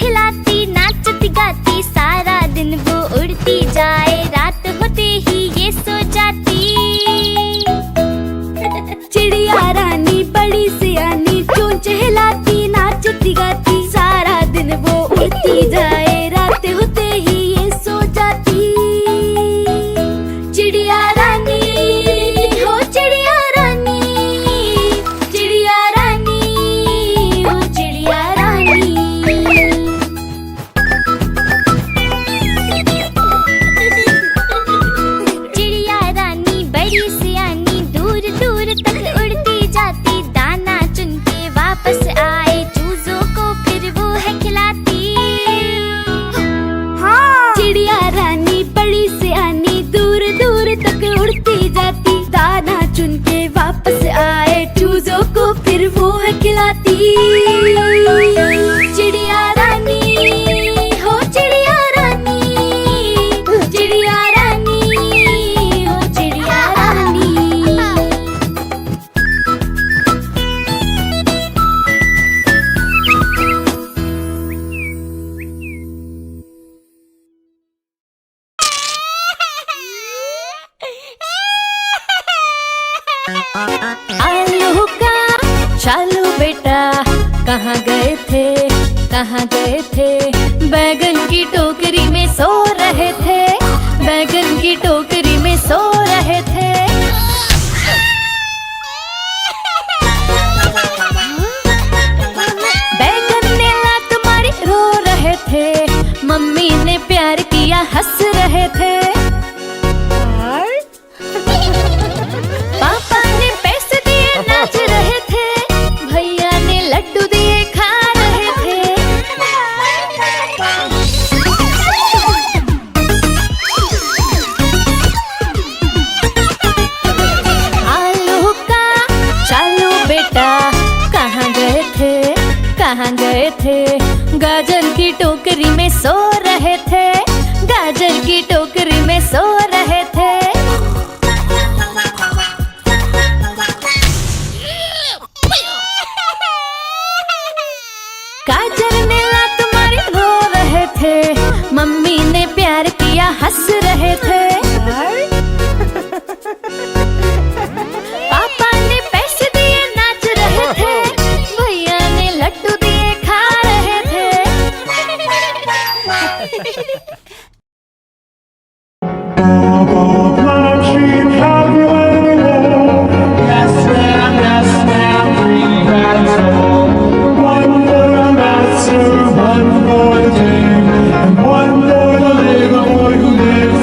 चहलाती नाचती गाती, सारा दिन वो उड़ती जाए, रात होते ही ये सो जाती। चिड़िया रानी बड़ी सियानी, चूं चहलाती नाचती गाती, सारा दिन वो उड़ती जाए, रात होते ही ये सो जाती। चिड़िया रानी हो चिड़िया रानी, चिड़िया रानी हो चिड़िया रानी। चिड़िया रानी बड़ी सियानी, दूर दूर तक उड़ती जाती, दाना चुन के वापस आए, चूजों को फिर वो है खिलाती। हाँ। चिड़िया रानी बड़ी सियानी, दूर दूर तक उड़ती जाती, दाना चुन के वापस आए, चूजों को फिर वो है खिलाती। चिड़िया रानी हो चिड़िया रानी, चिड़िया रानी हो चिड़िया रानी। आलू का चालू बेटा, कहाँ गए थे कहाँ गए थे, बैगन की टोकरी में सो रहे थे, बैगन की टोकरी में सो रहे थे। बैगन ने लात मारी रो रहे थे, मम्मी ने प्यार किया हंस रहे थे। पापा ने पैसे दिए नाच रहे थे, भैया ने लड्डू दिए खा रहे थे। आलू का चालू बेटा, कहाँ गए थे कहाँ गए थे, गाजर की टोकरी में सो रहे थे, गाजर की टोकरी में सो रहे थे। गाजर ने लात मारी रो रहे थे, मम्मी ने प्यार किया हंस रहे थे। पापा ने पैसे दिए नाच रहे थे, भैया ने लड्डू दिए खा रहे थे। Yes, ma'am, 3 bags full. One for the master, one for the king, and one for the little boy who lives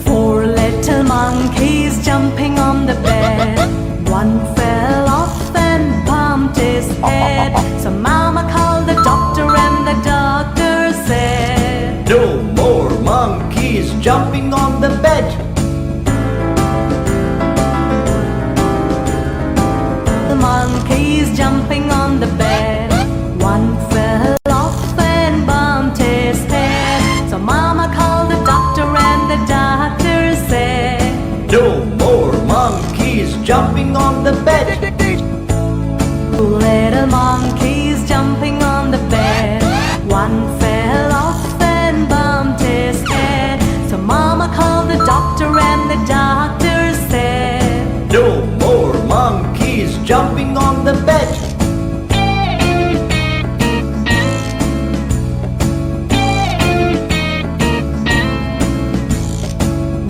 Four little monkeys jumping on the bed. One fell off and bumped his head. So Mama called the doctor and the doctor said, No more monkeys jumping on the bed. The monkeys jumping on the bed. One fell off and bumped his head. So Mama called the doctor and the doctor said, No more monkeys jumping on the bed. Two little monkeys jumping on the bed. One fell off and bumped his head. So Mama called the doctor and the doctor said, No more monkeys jumping on the bed.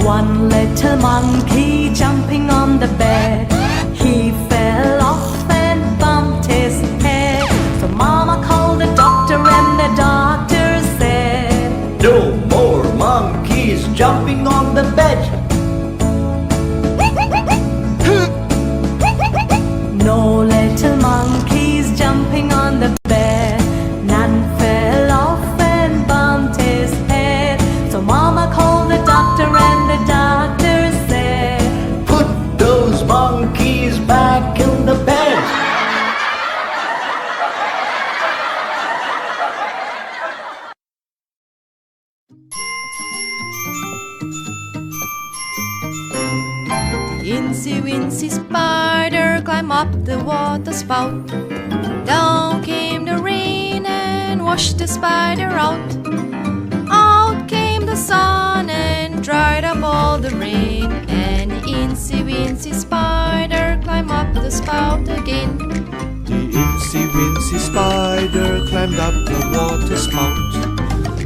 One little monkey jumping on the bed. He fell off and bumped his head. So Mama called the doctor and the doctor said, No more monkeys jumping on the bed. No little monkeys jumping on the bed. None fell off and bumped his head. So Mama called the doctor and the doctor said, Put those monkeys back in the bed. Incy Wincy Spider climbed up the water spout. Down came the rain and washed the spider out. Out came the sun and dried up all the rain. And Incy Wincy Spider climbed up the spout again. The Incy Wincy Spider climbed up the water spout.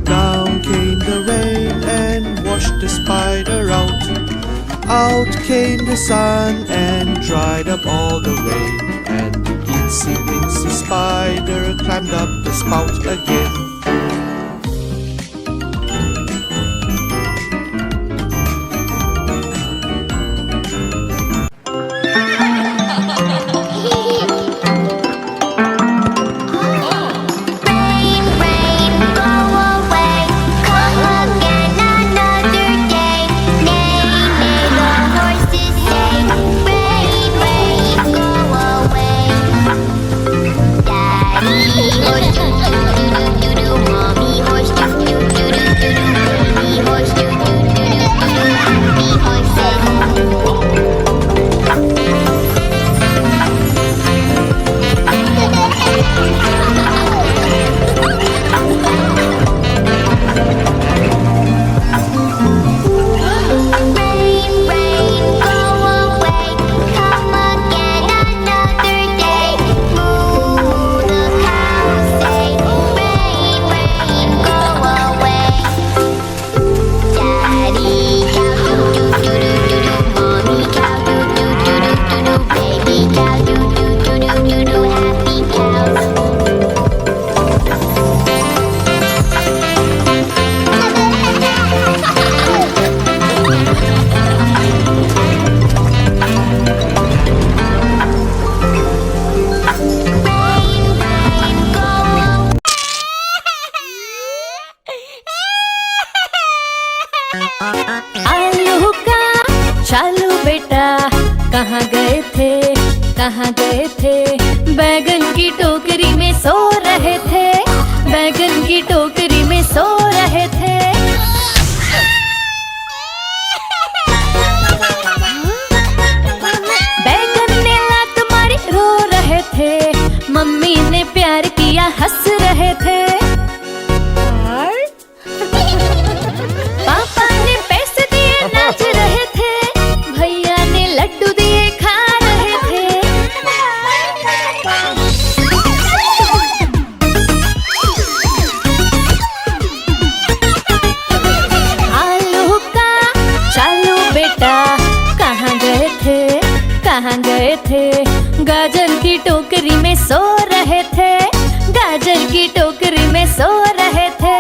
Down came the rain and washed the spider out. Out came the sun and dried up all the rain. And the Incy Wincy Spider climbed up the spout again. Rain, rain, go away. Come again another day. Neigh, neigh, the horses say. Rain, rain, go away. Daddy horse, doo doo doo doo doo. Mommy horse, doo doo doo doo doo. Baby horse, doo doo doo doo doo. Happy horses. Rain, rain, go away. Come again another day. Moo, the cows say. Rain, rain, go away. Daddy cow doo doo doo doo doo doo. Mommy cow doo doo doo doo doo doo. Baby cow doo doo doo doo doo doo. Happy cows. Rain, rain, go away. आलू का चालू बेटा कहाँ गए थे कहाँ गए थे बैगन की टोकरी में सो रहे थे बैगन की टोकरी में सो रहे थे बैगन ने लात मारी रो रहे थे मम्मी ने प्यार किया हंस रहे थे पापा ने पैसे दिए नाच रहे थे भैया ने लड्डू दिए खा रहे थे आलू का चालू बेटा कहाँ गए थे गाजर की टोकरी में सो रहे थे गाजर की टोकरी में सो रहे थे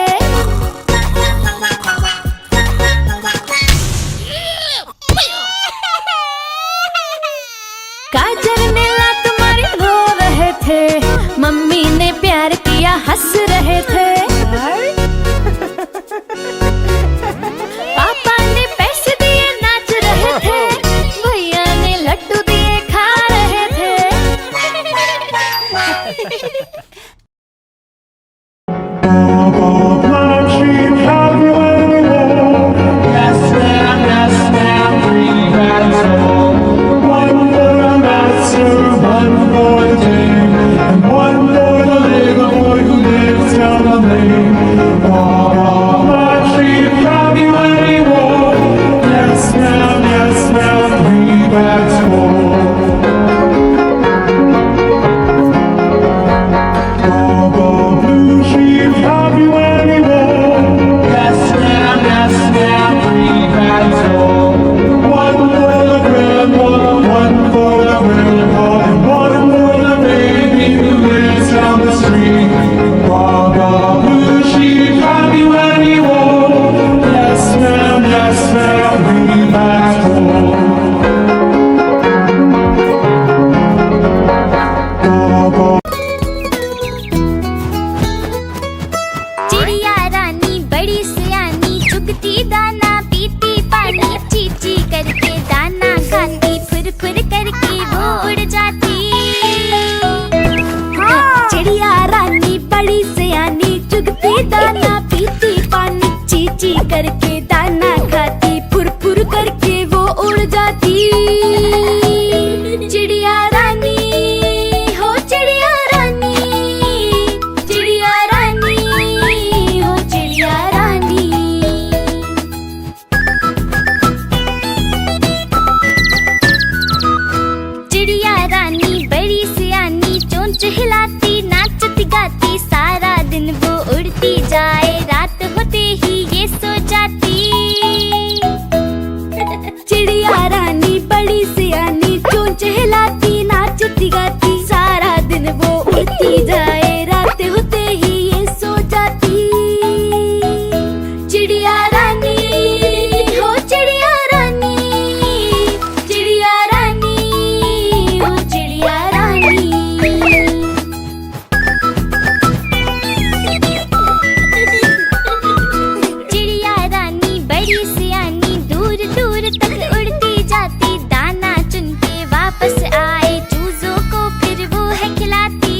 हंस रहे थे। पापा ने पैसे दिए नाच रहे थे, भैया ने लड्डू दिए खा रहे थे। Yes, ma'am, 3 bags full. One for the master, one for the king, and one for the little boy who lives down the lane. Bob my tree, have you any wool? Yes, ma'am, 3 bags full. Bob blue sheep, have you any wool? Yes, ma'am, 3 bags full. One for the grandma, one for the grandpa, and one for the baby who lives down the street. Baba blue sheep, have you any wool? Yes, ma'am, 3 bags full. चिड़िया रानी बड़ी सयानी, चुगती दाना पीती पानी, चीची करके दाना खाती, फुर फुर करके वो उड़ जाती। चिड़िया रानी बड़ी सयानी, चुगती दाना पीती पानी, चीची करके दाना खाती, फुर फुर करके वो उड़ जाती। चिड़िया रानी हो चिड़िया रानी, चिड़िया रानी हो चिड़िया रानी। चिड़िया रानी बड़ी सियानी, चोंच हिलाती नाचती गाती, सारा दिन वो उड़ती जाए, रात होते ही ये सो जाती। चिड़िया रानी बड़ी सियानी, चोंच हिलाती नाचती गाती, सारा दिन वो उड़ती जाए, रात होते ही ये सो जाती। चिड़िया रानी हो चिड़िया रानी, चिड़िया रानी हो चिड़िया रानी। चिड़िया रानी बड़ी सियानी, दूर दूर तक उड़ती जाती, दाना चुन के वापस आए, चूजों को फिर वो है खिलाती।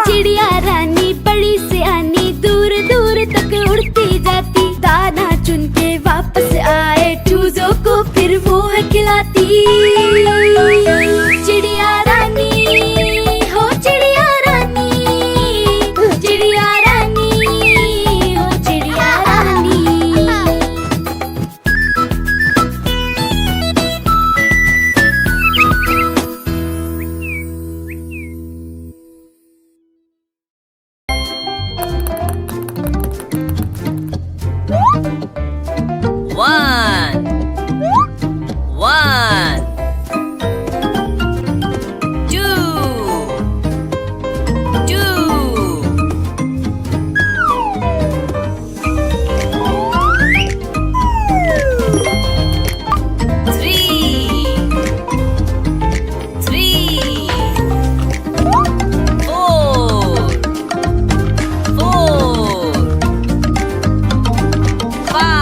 चिड़िया रानी बड़ी सियानी, दूर दूर तक उड़ती जाती, दाना चुन के वापस आए, चूजों को फिर वो है खिलाती। चिड़िया रानी हो चिड़िया रानी, चिड़िया रानी हो चिड़िया रानी। One, five.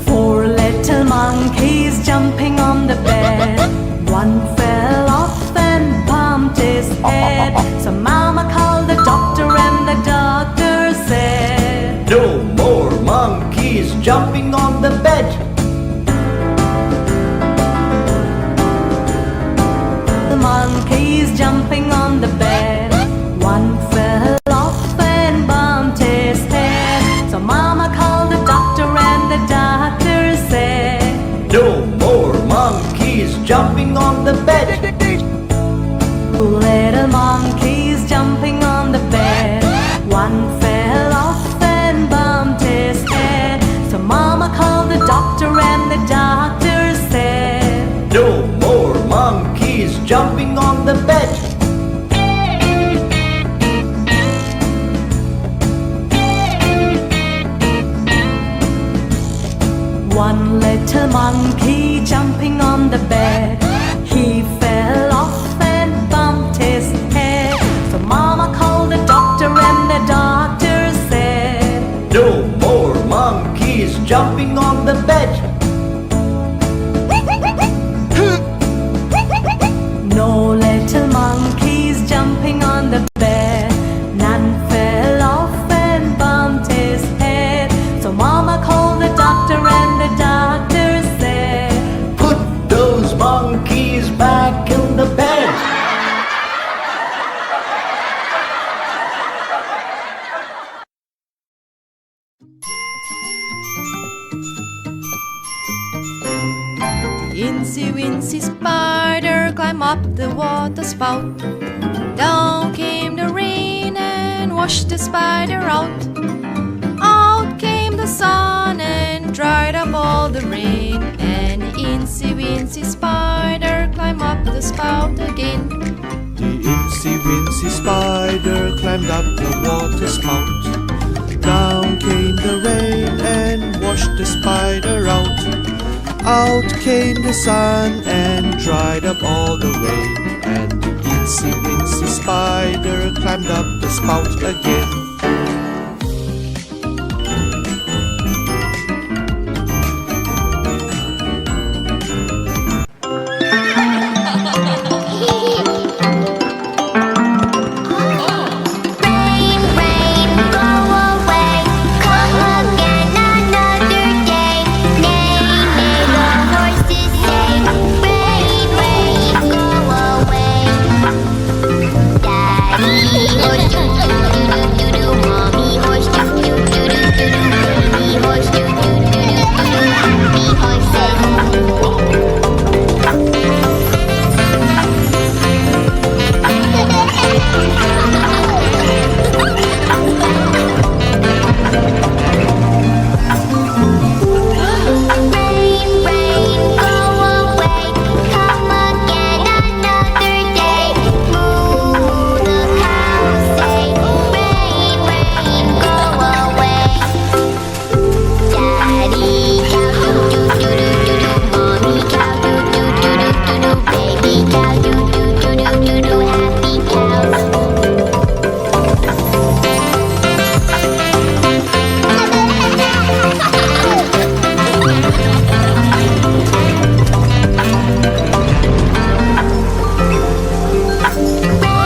Four little monkeys jumping on the bed. One fell off and bumped his head. So Mama called the doctor and the doctor said, No more monkeys jumping on the bed. The monkeys jumping on the bed. One fell off and bumped his head. So Mama called the doctor and the doctor said, No more monkeys jumping on the bed. Two little monkeys jumping on the bed. One fell off and bumped his head. So Mama called the doctor and the doctor said, No more monkeys jumping on the bed. One little monkey jumping on the bed. He fell off and bumped his head. So Mama called the doctor and the doctor said, No more monkeys jumping on the bed. No little monkeys jumping on the bed. None fell off and bumped his head. So Mama called the doctor and the doctor said, Put those monkeys back in the bed. Incy Wincy Spider climbed up the water spout. Down came the rain and washed the spider out. Out came the sun and dried up all the rain. And Incy Wincy Spider climbed up the spout again. The Incy Wincy Spider climbed up the water spout. Down came the rain and washed the spider out. Out came the sun and dried up all the rain. And the Incy Wincy Spider climbed up the spout again. Rain, rain, go away. Come again another day. Neigh, neigh, the horses say. Rain, rain, go away. Daddy horse, doo doo doo doo doo doo. Mommy horse, doo doo doo doo doo doo. Baby horse, doo doo doo doo doo doo. Happy horses. Rain, rain, go away. Come again another day. Moo, moo, the cows say. Rain, rain, go away. Daddy cow, doo doo doo doo doo doo. Mommy cow, doo doo doo doo doo doo. Baby cow, doo doo doo doo doo doo. Happy cows.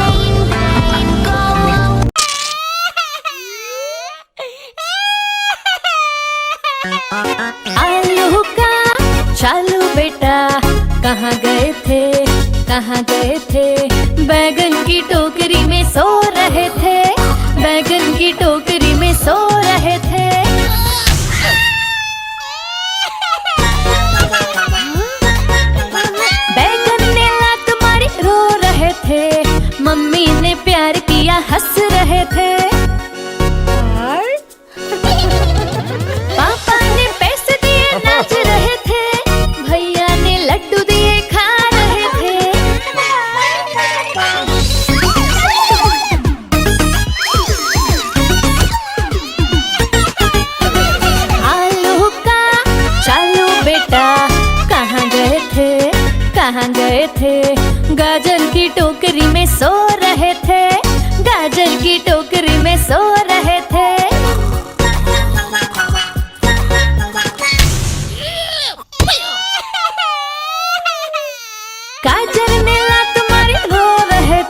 Rain, rain, go away. आलू का चालू बेटा कहाँ गए थे, कहाँ गए थे? बैगन की टोकरी में सो रहे थे, बैगन की टोकरी में सो रहे थे। बैगन ने लात मारी रो रहे थे, मम्मी ने प्यार किया हंस रहे थे। पापा ने पैसे दिए नाच रहे थे, भैया ने लड्डू दिए खा रहे थे। आलू का चालू बेटा कहाँ गए थे, कहाँ गए थे? गाजर की टोकरी में सो रहे थे, गाजर की टोकरी में सो रहे थे।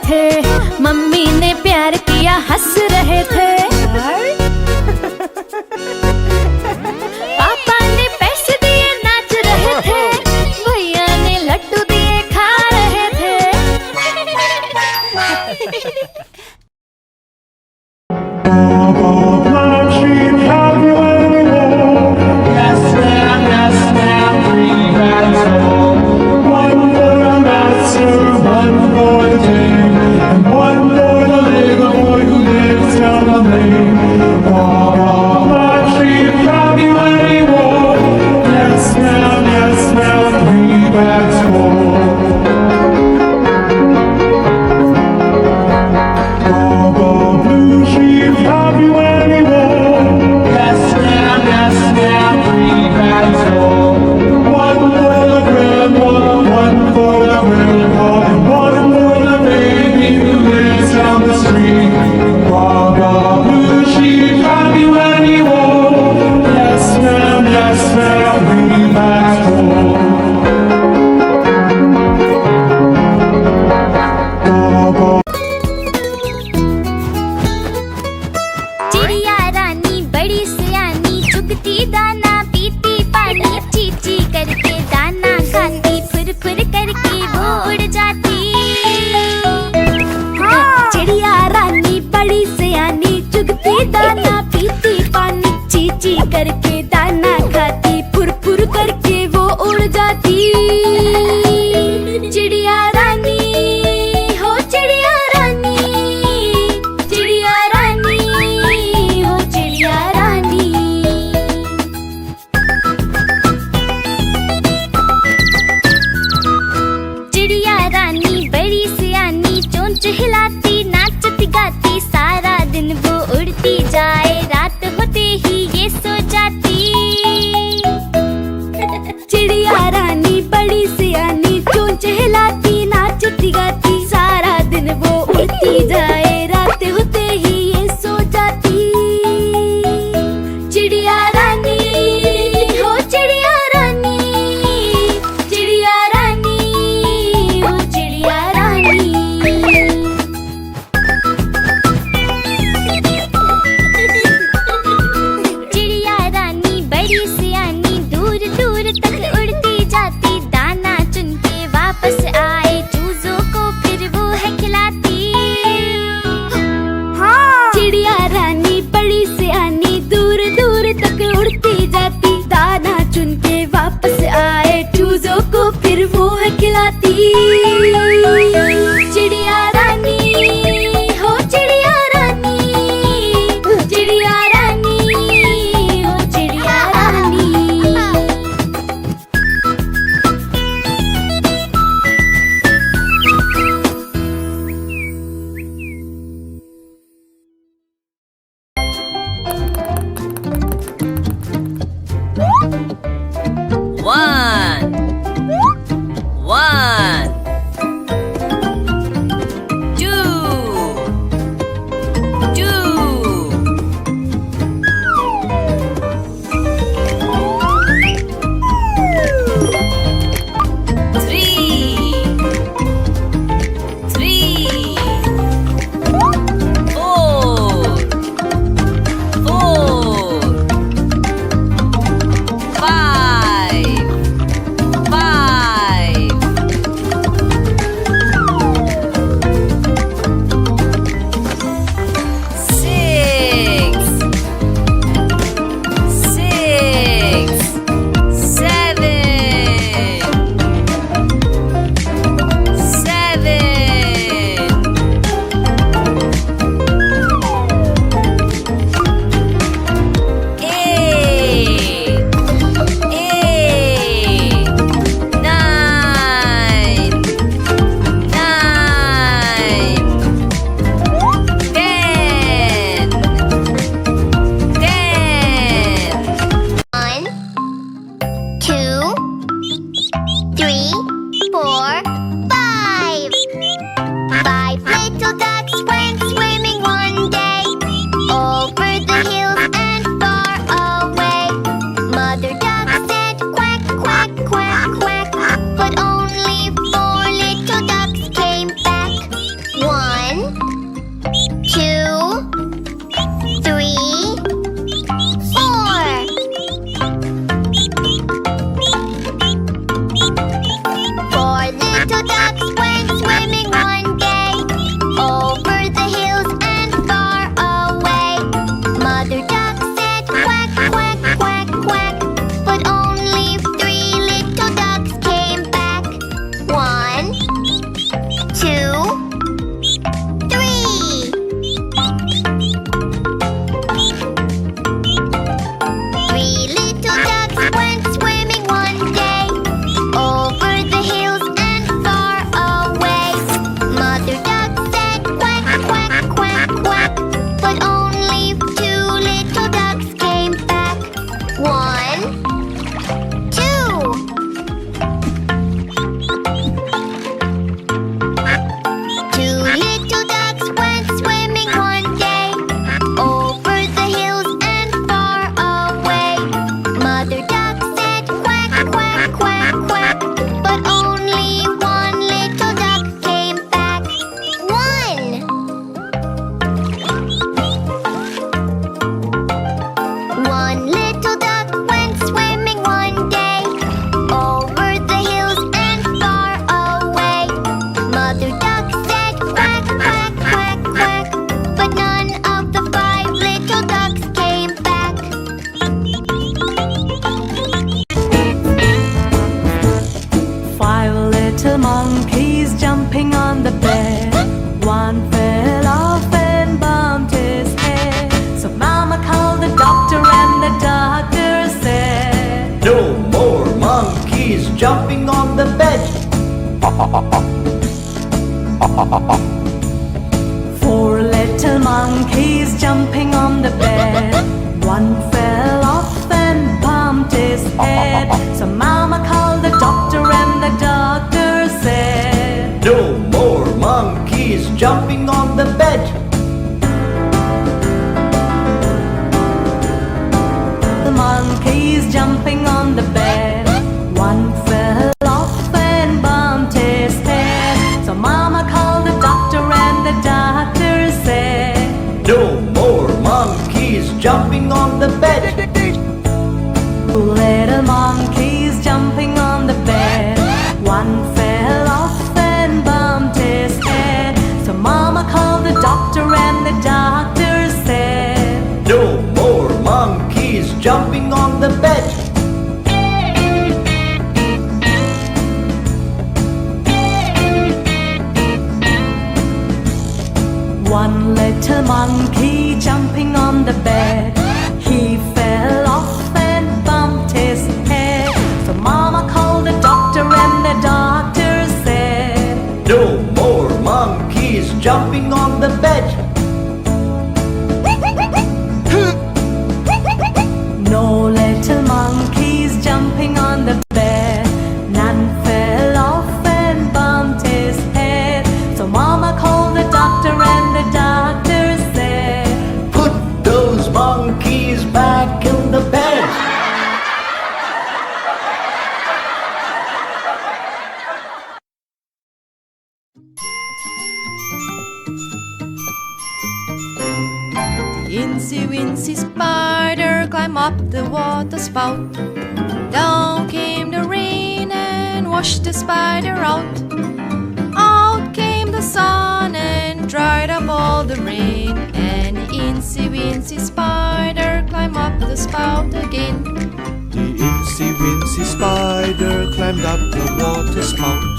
थे, मम्मी ने प्यार किया हंस रहे थे। पापा ने पैसे दिए नाच रहे थे, भैया ने लड्डू दिए खा रहे थे। Black sheep, have you any wool? Yes, ma'am, 3 bags full. 1 for the master, 1 for the king, and 1 for the little boy who lives down the lane. Black sheep, have you any wool? Yes, ma'am, 3 bags full. Blue sheep, have you any wool? Yes, ma'am, 3 bags full. 1 for the grandma, 1 for the grandpa, and 1 for the baby who lives down the street. Blue sheep, have you any wool? Yes, ma'am, 3 bags full. चिड़िया रानी बड़ी सयानी चुगती दाना पीती पानी चीची करके दाना खाती फुर फुर करके वो उड़ जाती। चिड़िया रानी बड़ी सयानी चुगती दाना पीती पानी चीची करके दाना खाती फुर फुर करके वो उड़ जाती। चिड़िया रानी हो चिड़िया रानी, चिड़िया रानी हो चिड़िया रानी। चिड़िया रानी बड़ी सयानी चोंच हिलाती नाचती गाती सारा दिन वो उड़ती जाए रात होते ही ये सो जाती। चिड़िया रानी बड़ी सयानी चोंच हिलाती नाचती गाती सारा दिन वो उड़ती जाए रात होते ही ये सो जाती। चिड़िया रानी हो चिड़िया रानी, चिड़िया रानी हो चिड़िया रानी। चिड़िया रानी बड़ी सयानी दूर दूर तक उड़ती जाती दाना चुन के वापस आए चूजों को फिर वो है खिलाती। चिड़िया रानी बड़ी सयानी दूर दूर तक उड़ती जाती दाना चुन के वापस आए चूजों को फिर वो है खिलाती। चिड़िया रानी हो चिड़िया रानी, चिड़िया रानी हो चिड़िया रानी। One. One. Four little monkeys jumping on the bed. One fell off and bumped his head. So Mama called the doctor and the doctor said, No more monkeys jumping on the bed. The monkeys jumping on the bed. One fell off and bumped his head. So Mama called the doctor and the doctor said, No more monkeys jumping on the bed. Two little monkeys jumping on the bed. One fell off and bumped his head. So Mama called the doctor and the doctor said, No more monkeys jumping on the bed. One little monkey jumping on the bed. He fell off and bumped his head. So Mama called the doctor and the doctor said, No more monkeys jumping on the bed. No little monkeys jumping on the bed. None fell off and bumped his head. So Mama called the doctor and the doctor said, Put those monkeys back in the bed. Incy Wincy Spider climbed up the water spout. Down came the rain and washed the spider out. Out came the sun and dried up all the rain. And Incy Wincy Spider climbed up the spout again. The Incy Wincy Spider climbed up the water spout.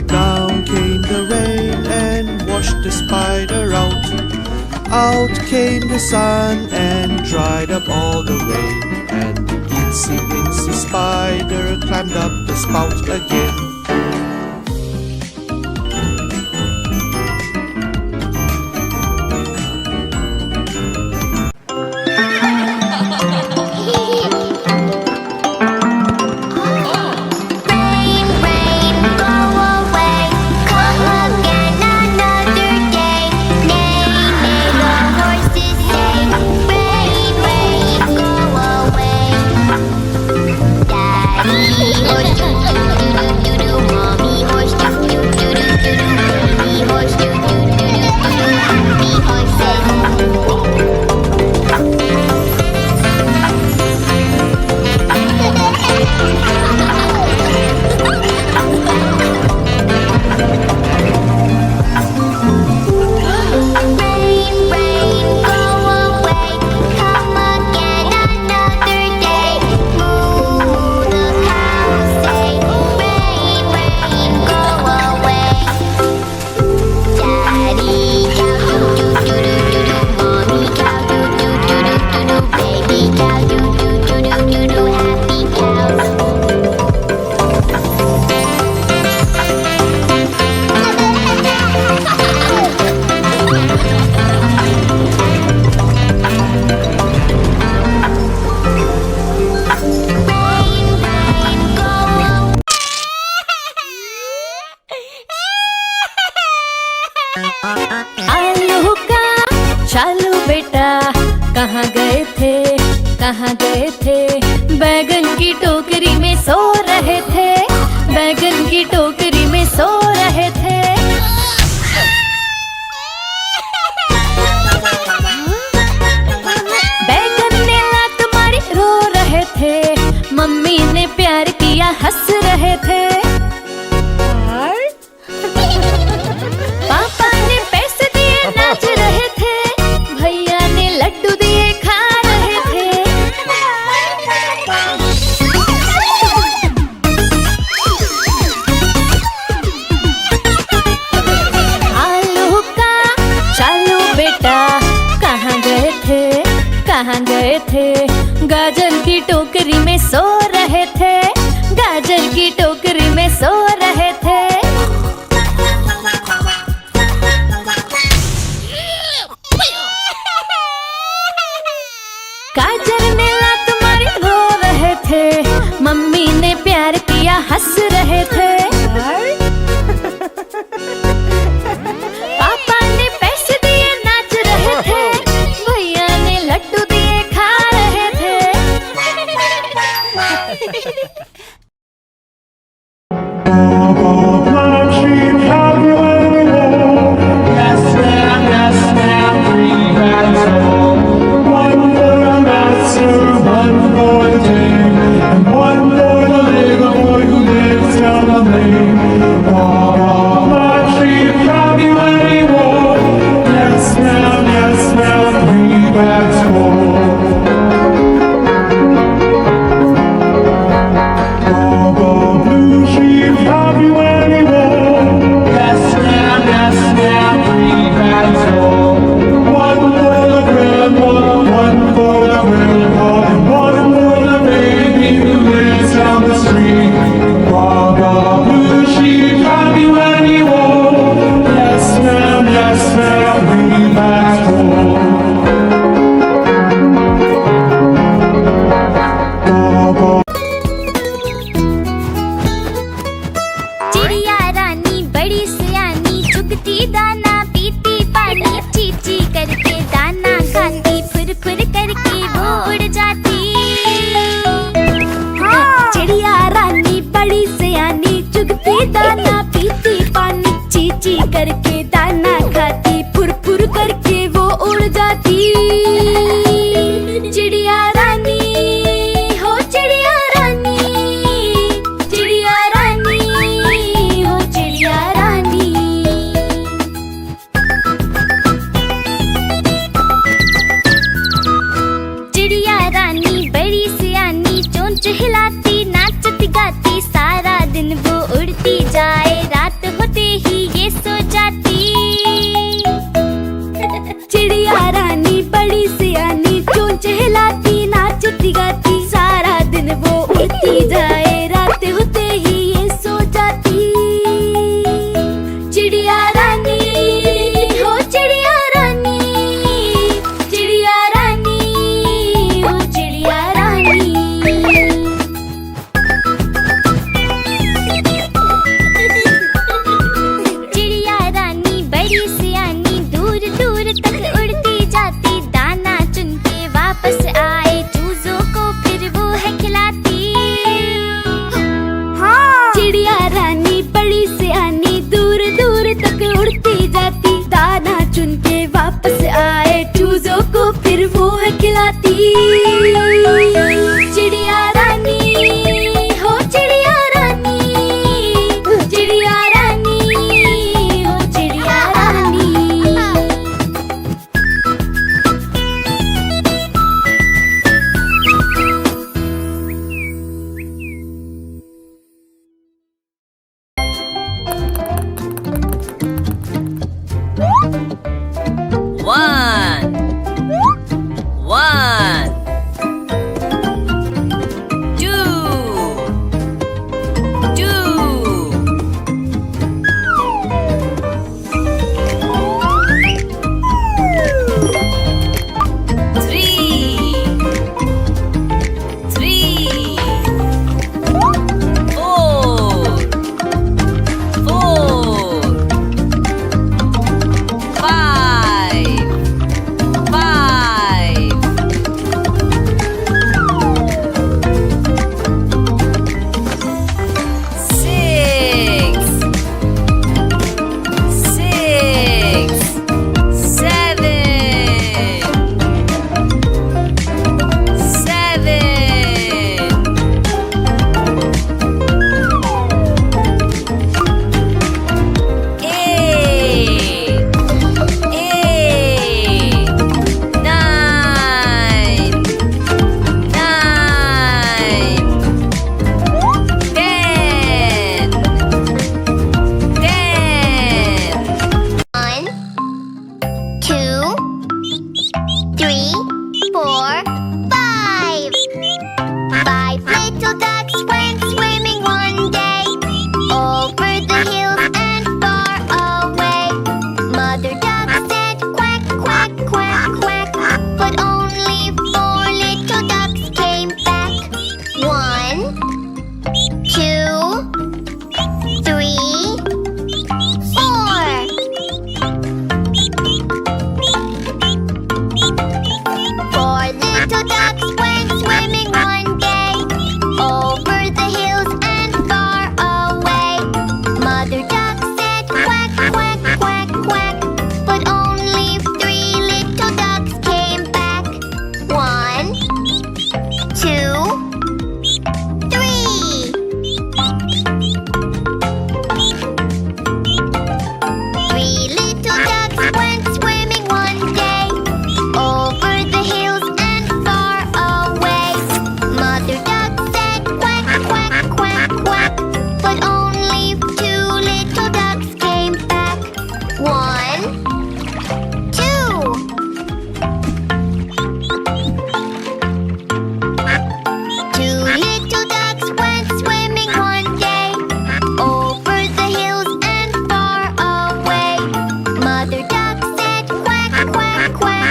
Down came the rain and washed the spider out. Out came the sun and dried up all the rain. And the Incy Wincy Spider climbed up the spout again. Rain, rain, go away. Come again another day. Neigh, neigh, the horses say. Rain, rain, go away. Daddy horse, doo doo doo doo doo doo. Mommy horse, doo doo doo doo doo doo. Baby horse, doo doo doo doo doo doo. Happy horses. Rain, rain, go away. Come again another day. Moo, moo, the cows say. Rain, rain, go away. Daddy cow, doo doo doo doo doo doo. Mommy cow, doo doo doo doo doo doo. Baby cow, doo doo doo doo doo doo. Happy cows. आलू का चालू बेटा कहाँ गए थे, कहाँ गए थे? बैगन की टोकरी में सो रहे थे, बैगन की टोकरी में सो रहे थे। बैगन ने लात मारी रो रहे थे, मम्मी ने प्यार किया हंस रहे थे। पापा ने पैसे दिए नाच रहे थे, भैया ने लड्डू दिए खा रहे थे। आलू का चालू बेटा कहाँ गए थे, कहाँ गए थे? गाजर की टोकरी में सो रहे थे, गाजर की टोकरी में सो रहे थे।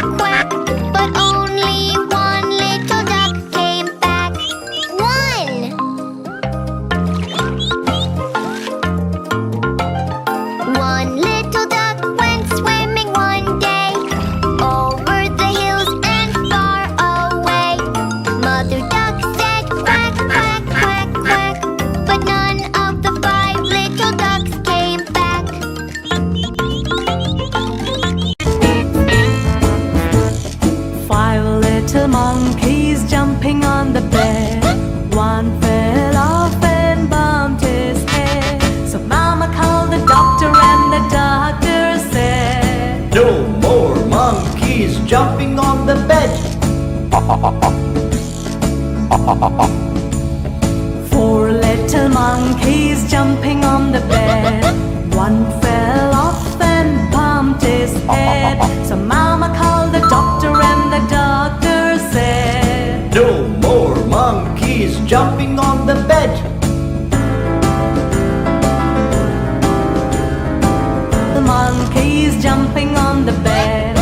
quack, quack. But only one little duck came back. One! One little duck went swimming one day over the hills and far away. Mother duck said quack, quack, quack, quack. But none of the 5 little ducks came back. 5 little monkeys jumping on the bed. One fell off and bumped his head. So Mama called the doctor and the doctor said, No more monkeys jumping on the bed. 4 little monkeys jumping on the bed. One fell off and bumped his head. So Mama called the doctor and the doctor said, No more monkeys jumping on the bed. The monkeys jumping on the bed.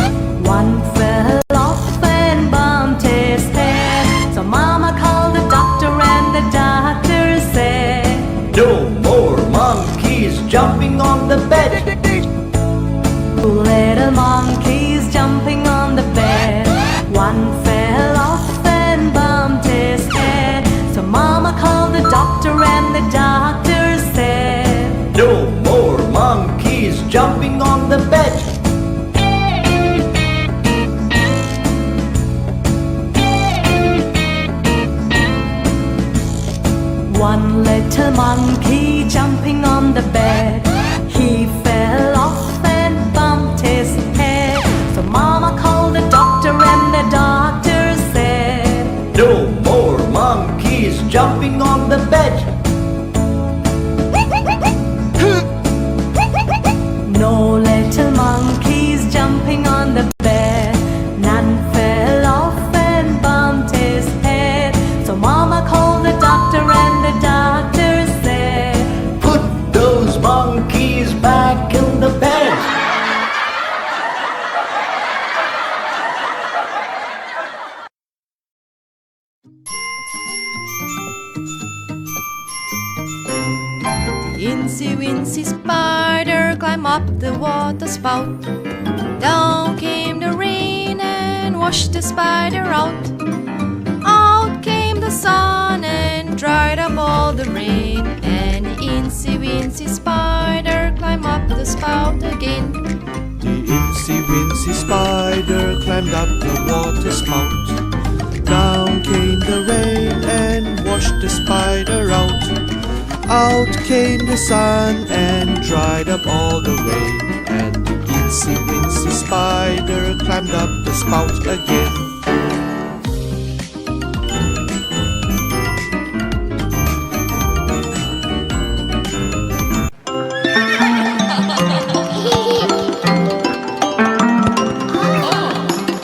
One fell off and bumped his head. So Mama called the doctor and the doctor said, No more monkeys jumping on the bed. 2 little monkeys jumping on the bed. One fell off and bumped his head. So Mama called the doctor and the doctor said, No more monkeys jumping on the bed. One little monkey jumping on the bed. He fell off and bumped his head. So Mama called the doctor and the doctor said, No more monkeys jumping on the bed. No little monkeys jumping on the bed. None fell off and bumped his head. So Mama called the doctor and the doctor said, Put those monkeys back in the bed. Incy Wincy Spider climbed up the water spout. Down came the rain and washed the spider out. Out came the sun and dried up all the rain. And Incy Wincy Spider climbed up the spout again. The Incy Wincy Spider climbed up the water spout. Down came the rain and washed the spider out. Out came the sun and dried up all the rain. And the Incy Wincy Spider climbed up the spout again.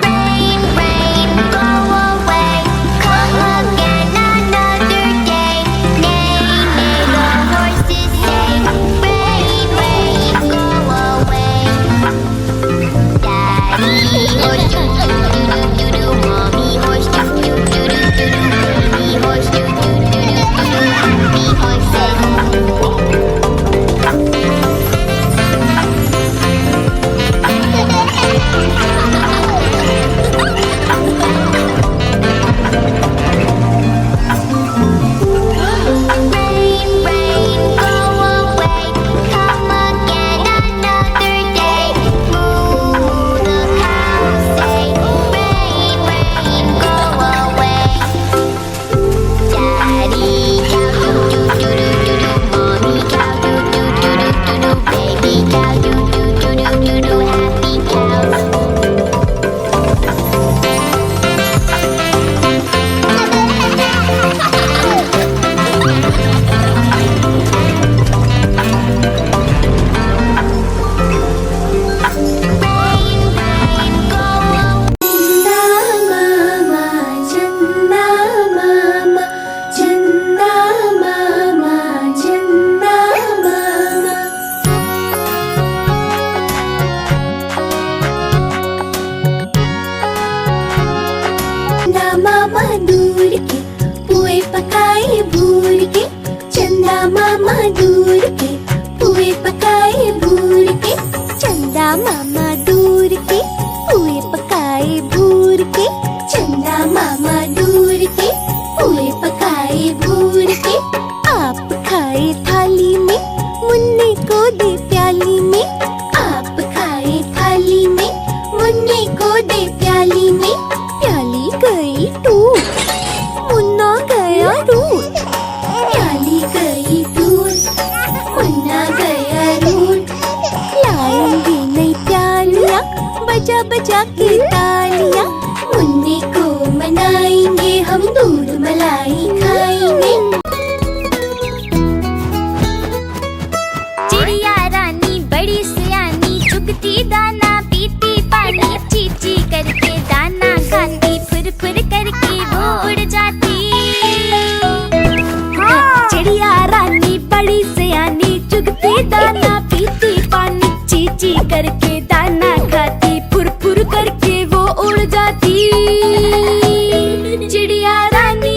Rain, rain, go away. Come again another day. Neigh, neigh, the horses say. Rain, rain, go away. Daddy, oh, do, do, do, do, do, बजा बजा के तालियां, मुन्ने को मनाएंगे हम, दूध मलाई खाएंगे। चिड़िया रानी बड़ी सियानी, चुगती दाना पीती पानी, चींची करके दाना खाती, फुर फुर करके वो उड़ जाती। चिड़िया रानी बड़ी सियानी, चुगती दाना पीती पानी, चींची करके दाना खाती, फुर फुर करके वो उड़ जाती। चिड़िया रानी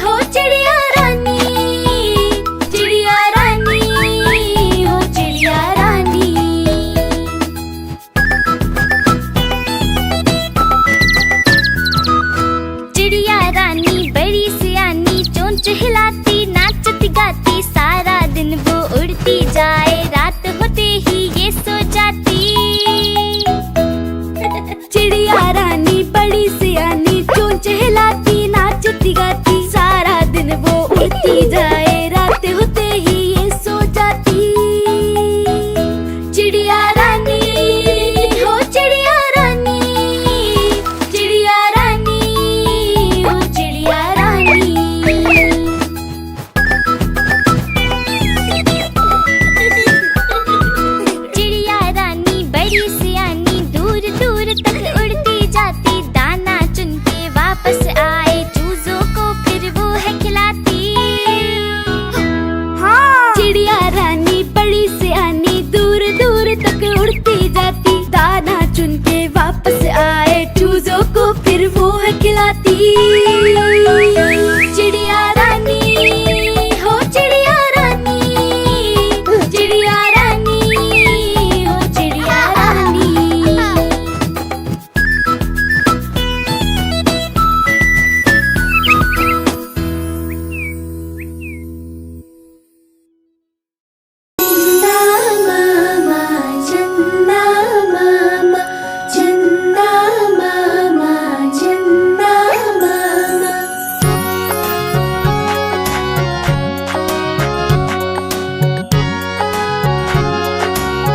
हो चिड़िया रानी, चिड़िया रानी हो चिड़िया रानी। चिड़िया रानी बड़ी सियानी, चोंच हिलाती नाचती गाती, सारा दिन वो उड़ती जाए, रात होते ही ये सो जाती। चिड़िया रानी बड़ी सियानी, चोंच हिलाती नाचती गाती, सारा दिन वो उड़ती जाए, रात होते ही ये सो जाती। चिड़िया रानी हो चिड़िया रानी, चिड़िया रानी हो चिड़िया रानी। चिड़िया रानी बड़ी सियानी, दूर दूर तक उड़ती जाती, दाना चुन के वापस आए, चूजों को फिर वो है खिलाती। चिड़िया रानी बड़ी सियानी, दूर दूर तक उड़ती जाती, दाना चुन के वापस आए, चूजों को फिर वो है खिलाती। चिड़िया रानी हो चिड़िया रानी, चिड़िया रानी हो चिड़िया रानी। चंदा मामा, चंदा मामा, चंदा मामा।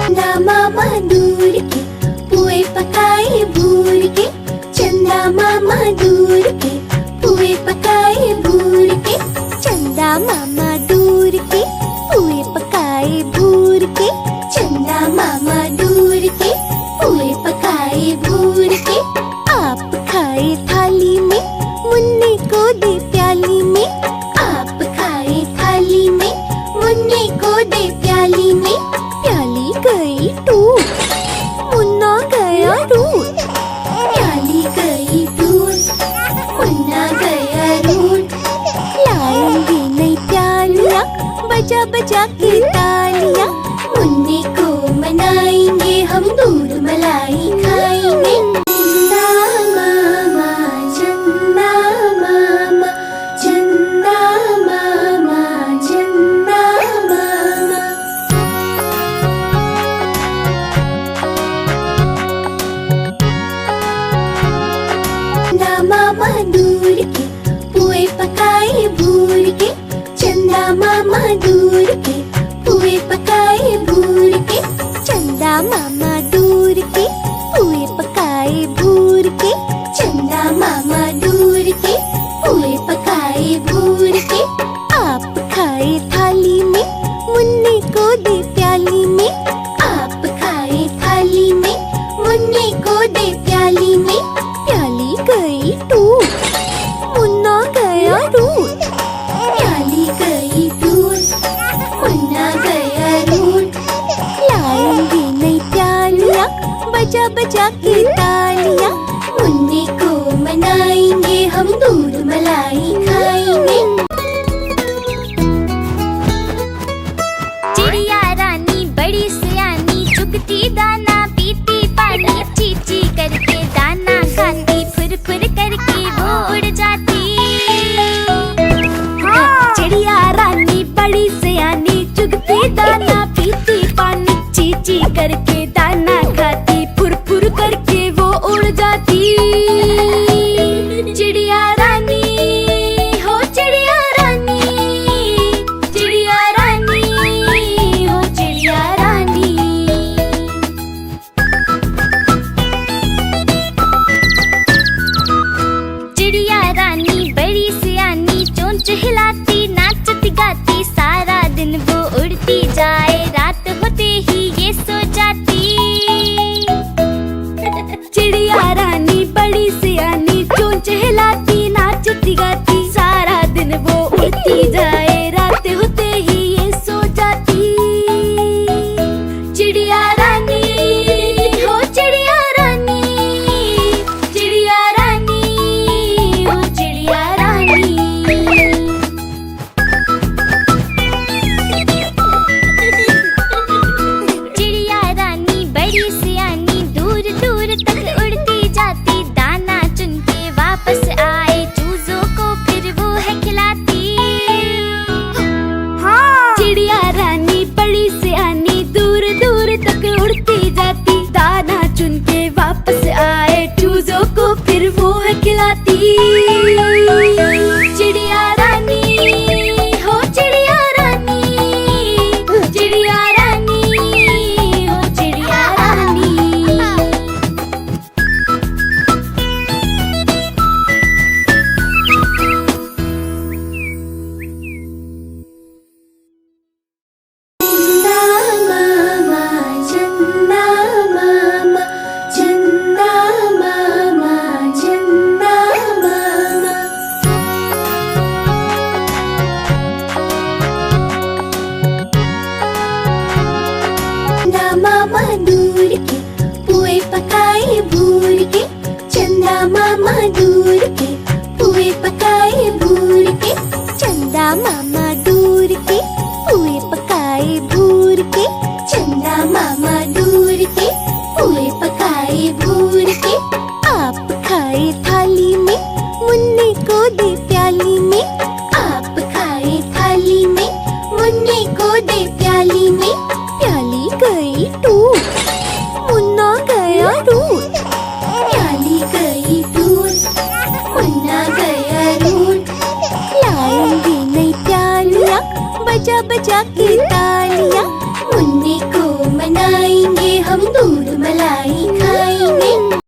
चंदा मामा दूर के पुए पकाए भूर के, चंदा मामा दूर के पुए पकाए भूर के, चंदा मामा दूर के पुए पकाए भूर के, चंदा मामा दूर के पुए पकाए भूर के। आप खाए थाली में, मुन्ने को दे प्याली में, आप खाए थाली में, मुन्ने को दे प्याली में, प्याली गई टूट, मुन्ना गया रूठ, प्याली गई टूट, मुन्ना गया रूठ। लाएंगे नई प्यालियां, बजा बजा के तालियां, मुन्ने को मनाएंगे हम, दूध मलाई खाएंगे। चंदा मामा, चंदा मामा, चंदा मामा, चंदा मामा। चंदा मामा दूर के पुए पकाए भूर के, चंदा मामा दूर के पुए पकाए भूर के, चंदा मामा दूर के पुए पकाए भूर के, चंदा मामा दूर के पुए पकाए भूर के। आप खाए थाली में, मुन्ने को दे प्याली में, आप खाए थाली में, मुन्ने को दे प्याली में, प्याली गई टूट, मुन्ना गया रूठ, प्याली गई टूट, मुन्ना गया रूठ। लाएंगे नई प्यालियां, बजा बजा के तालियां, मुन्ने को मनाएंगे हम, दूध मलाई खाएंगे। चिड़िया रानी बड़ी सियानी, चुगती दाना पीती पानी, चींची करके दाना खाती, फुर फुर करके वो उड़ जाती। चिड़िया रानी बड़ी सियानी, चुगती दाना पीती पानी, चींची करके दाना खाती, फुर फुर करके वो उड़ जाती। चिड़िया रानी हो चिड़िया दूर दूर तक उड़ती जाती, दाना चुन के वापस आए, चूजों को फिर वो है खिलाती। हाँ। चिड़िया रानी बड़ी सियानी, दूर दूर तक उड़ती जाती, दाना चुन के वापस आए, चूजों को फिर वो है खिलाती। चिड़िया रानी हो चिड़िया रानी, चिड़िया रानी हो चिड़िया रानी। चंदा मामा, चंदा मामा, चंदा मामा, चंदा मामा दूर के पुए पकाए भूर के, चंदा मामा दूर के पुए पकाए भूर के, चंदा मामा दूर के पुए पकाए भूर के, चंदा मामा दूर के पुए पकाए भूर के।